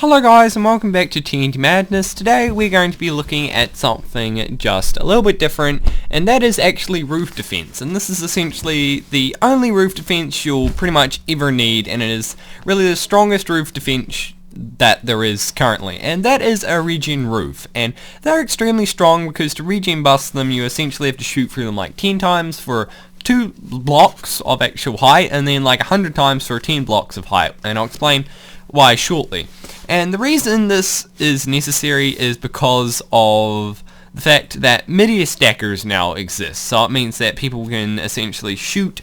Hello guys and welcome back to TNT Madness. Today we're going to be looking at something just a little bit different, and that is actually roof defense. And this is essentially the only roof defense you'll pretty much ever need, and it is really the strongest roof defense that there is currently, and that is a regen roof. And they're extremely strong because to regen bust them you essentially have to shoot through them like 10 times for 2 blocks of actual height, and then like 100 times for 10 blocks of height, and I'll explain why shortly. And the reason this is necessary is because of the fact that mid-air stackers now exist. So it means that people can essentially shoot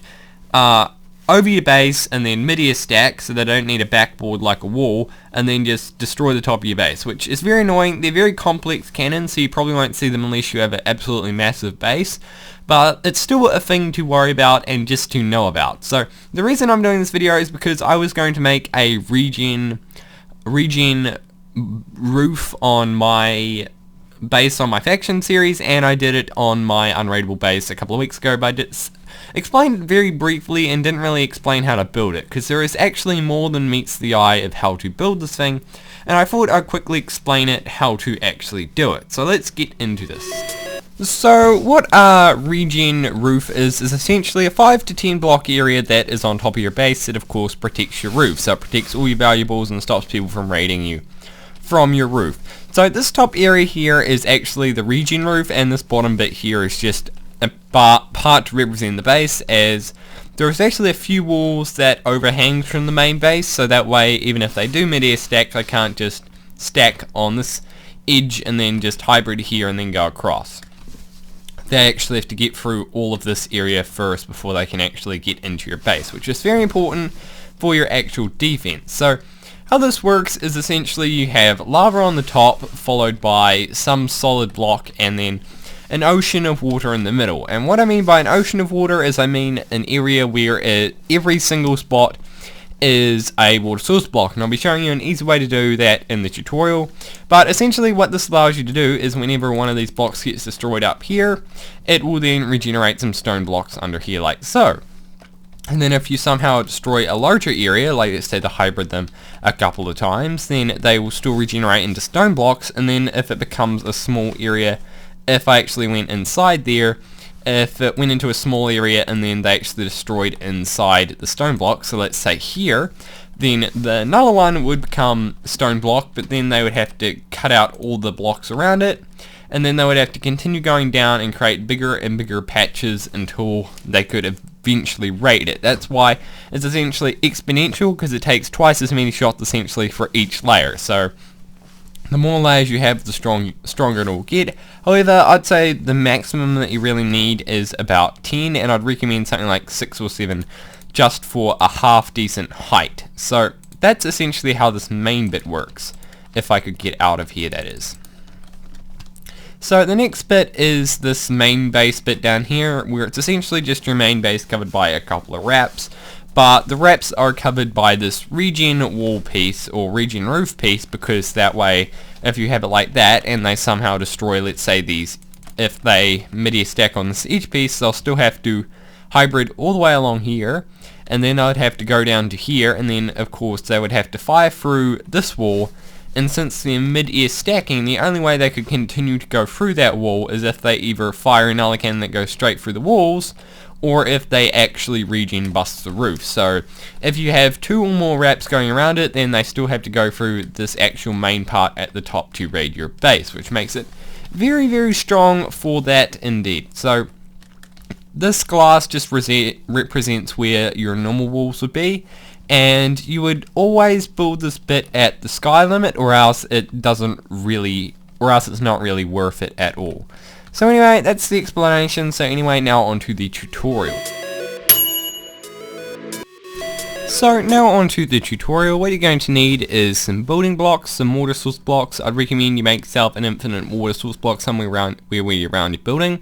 over your base and then mid-air stack, so they don't need a backboard like a wall, and then just destroy the top of your base, which is very annoying. They're very complex cannons, so you probably won't see them unless you have an absolutely massive base, but it's still a thing to worry about and just to know about. So the reason I'm doing this video is because I was going to make a regen roof on my base on my faction series, and I did it on my unraidable base a couple of weeks ago, but I did explained it very briefly and didn't really explain how to build it, because there is actually more than meets the eye of how to build this thing, and I thought I'd quickly explain it how to actually do it. So let's get into this. So what a regen roof is essentially a 5 to 10 block area that is on top of your base that of course protects your roof. So it protects all your valuables and stops people from raiding you from your roof. So this top area here is actually the regen roof, and this bottom bit here is just a part to represent the base, as there's actually a few walls that overhang from the main base, so that way even if they do mid-air stack, they can't just stack on this edge and then just hybrid here and then go across. They actually have to get through all of this area first before they can actually get into your base, which is very important for your actual defense. So how this works is essentially you have lava on the top, followed by some solid block, and then an ocean of water in the middle. And what I mean by an ocean of water is I mean an area where every single spot is a water source block, and I'll be showing you an easy way to do that in the tutorial. But essentially what this allows you to do is whenever one of these blocks gets destroyed up here, it will then regenerate some stone blocks under here like so. And then if you somehow destroy a larger area, like let's say to hybrid them a couple of times, then they will still regenerate into stone blocks. And then if it becomes a small area, if I actually went inside there, if it went into a small area and then they actually destroyed inside the stone block, so let's say here, then the another one would become stone block, but then they would have to cut out all the blocks around it, and then they would have to continue going down and create bigger and bigger patches until they could eventually raid it. That's why it's essentially exponential, because it takes twice as many shots essentially for each layer. So the more layers you have, the stronger it will get. However, I'd say the maximum that you really need is about 10, and I'd recommend something like 6 or 7 just for a half decent height. So that's essentially how this main bit works, if I could get out of here, that is. So the next bit is this main base bit down here, where it's essentially just your main base covered by a couple of wraps. But the wraps are covered by this regen wall piece or regen roof piece, because that way if you have it like that and they somehow destroy, let's say these, if they mid-air stack on this edge piece, they'll still have to hybrid all the way along here, and then I'd have to go down to here, and then of course they would have to fire through this wall. And since they're mid-air stacking, the only way they could continue to go through that wall is if they either fire another cannon that goes straight through the walls, or if they actually regen bust the roof. So if you have 2 or more wraps going around it, then they still have to go through this actual main part at the top to raid your base, which makes it very, very strong for that indeed. So this glass just represents where your normal walls would be, and you would always build this bit at the sky limit, or else it's not really worth it at all. So anyway, that's the explanation. So anyway, now onto the tutorial. What you're going to need is some building blocks, some water source blocks. I'd recommend you make yourself an infinite water source block somewhere around where you're around your building,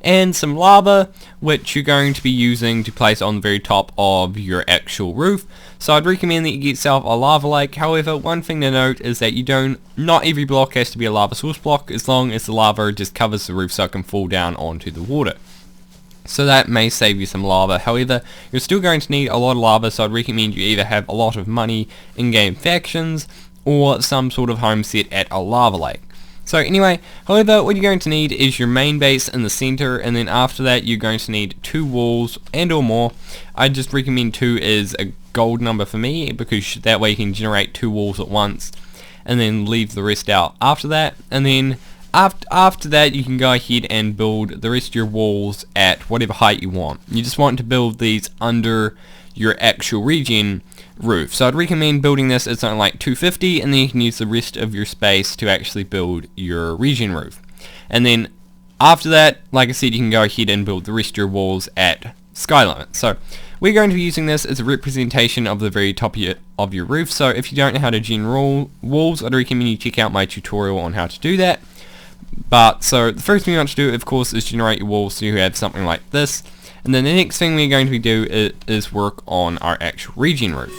and some lava, which you're going to be using to place on the very top of your actual roof. So I'd recommend that you get yourself a lava lake. However, one thing to note is that not every block has to be a lava source block, as long as the lava just covers the roof so it can fall down onto the water. So that may save you some lava. However, you're still going to need a lot of lava, so I'd recommend you either have a lot of money in-game factions, or some sort of home set at a lava lake. So anyway, however, what you're going to need is your main base in the center, and then after that you're going to need 2 walls and or more. I just recommend 2 is a gold number for me, because that way you can generate 2 walls at once and then leave the rest out after that. And then after that you can go ahead and build the rest of your walls at whatever height you want. You just want to build these under your actual regen roof. So I'd recommend building this at something like 250, and then you can use the rest of your space to actually build your regen roof. And then after that, like I said, you can go ahead and build the rest of your walls at sky limit. So we're going to be using this as a representation of the very top of your roof. So if you don't know how to gen walls, I'd recommend you check out my tutorial on how to do that. But so the first thing you want to do, of course, is generate your walls so you have something like this. And then the next thing we're going to be do is work on our actual regen roof.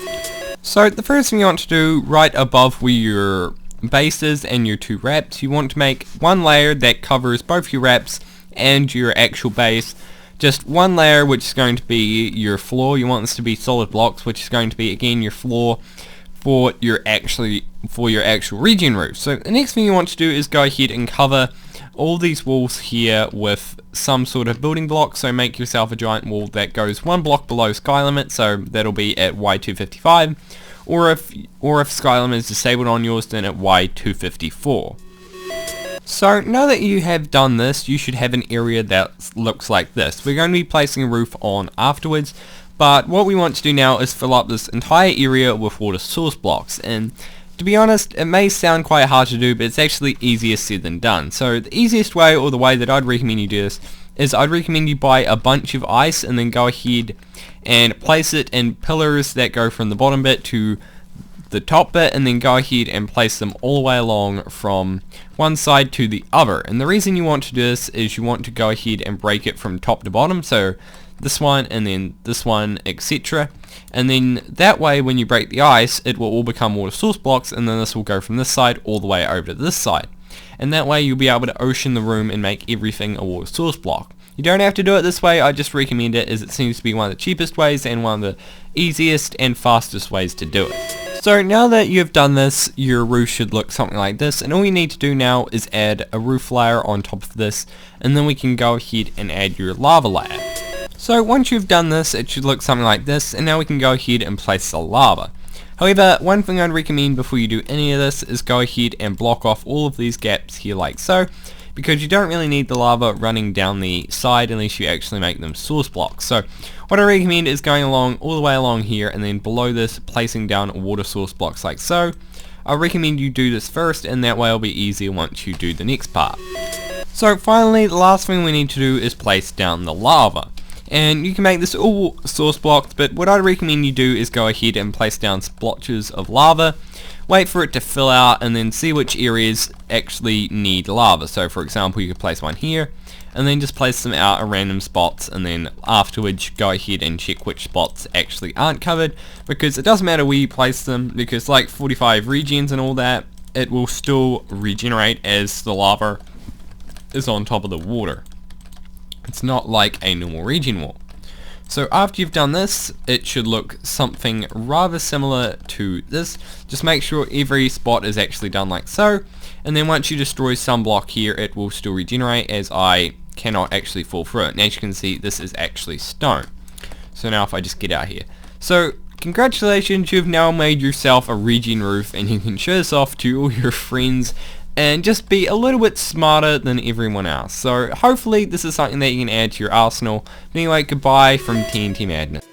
So the first thing you want to do, right above where your base is and your 2 wraps, you want to make one layer that covers both your wraps and your actual base. Just one layer, which is going to be your floor. You want this to be solid blocks, which is going to be again your floor for your actual regen roof. So the next thing you want to do is go ahead and cover all these walls here with some sort of building block. So make yourself a giant wall that goes 1 block below sky limit, so that'll be at Y255, or if sky limit is disabled on yours, then at Y254. So now that you have done this, you should have an area that looks like this. We're going to be placing a roof on afterwards, but what we want to do now is fill up this entire area with water source blocks. And to be honest, it may sound quite hard to do, but it's actually easier said than done. So the easiest way, or the way that I'd recommend you do this, is I'd recommend you buy a bunch of ice and then go ahead and place it in pillars that go from the bottom bit to the top bit, and then go ahead and place them all the way along from one side to the other. And the reason you want to do this is you want to go ahead and break it from top to bottom, so this one and then this one, etc. And then that way when you break the ice, it will all become water source blocks, and then this will go from this side all the way over to this side. And that way you'll be able to ocean the room and make everything a water source block. You don't have to do it this way, I just recommend it as it seems to be one of the cheapest ways and one of the easiest and fastest ways to do it. So now that you've done this, your roof should look something like this, and all you need to do now is add a roof layer on top of this, and then we can go ahead and add your lava layer. So once you've done this, it should look something like this, and now we can go ahead and place the lava. However, one thing I'd recommend before you do any of this is go ahead and block off all of these gaps here like so, because you don't really need the lava running down the side unless you actually make them source blocks. So what I recommend is going along all the way along here, and then below this placing down water source blocks like so. I recommend you do this first, and that way it'll be easier once you do the next part. So finally, the last thing we need to do is place down the lava. And you can make this all source blocks, but what I recommend you do is go ahead and place down splotches of lava, wait for it to fill out, and then see which areas actually need lava. So for example, you could place one here, and then just place them out at random spots, and then afterwards go ahead and check which spots actually aren't covered, because it doesn't matter where you place them, because like 45 regens and all that, it will still regenerate as the lava is on top of the water. It's not like a normal regen wall. So after you've done this, it should look something rather similar to this. Just make sure every spot is actually done like so, and then once you destroy some block here, it will still regenerate, as I cannot actually fall through it. And as you can see, this is actually stone. So now if I just get out here. So congratulations, you've now made yourself a regen roof, and you can show this off to all your friends and just be a little bit smarter than everyone else. So hopefully this is something that you can add to your arsenal. But anyway, goodbye from TNT Madness.